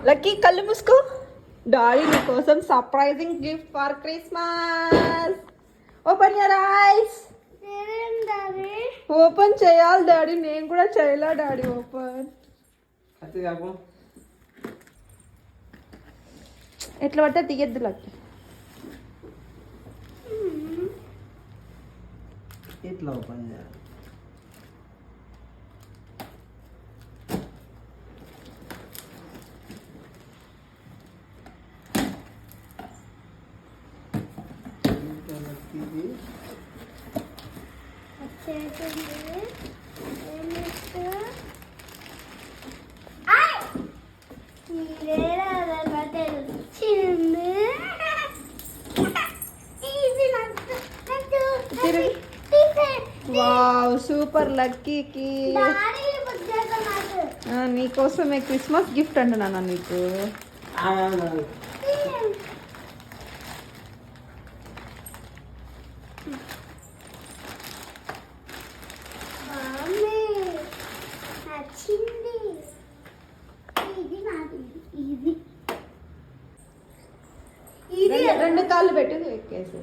Lucky కళ్ళు మూసుకో. Daddy నీ కోసం surprising gift for Christmas. Open your eyes. Open చేయాలి డాడీ. నేను కూడా చేయలే డాడీ ఓపెన్. ఎట్లా పడితే తీయద్దు లక్కీ. ఎట్లా ఓపెన్ చేయాలి? వావ్ సూపర్ లక్కీకి. నీకోసమే క్రిస్మస్ గిఫ్ట్ అంటున్నాను నీకు. రెండు కాళ్ళు పెట్టి ఎక్కేసి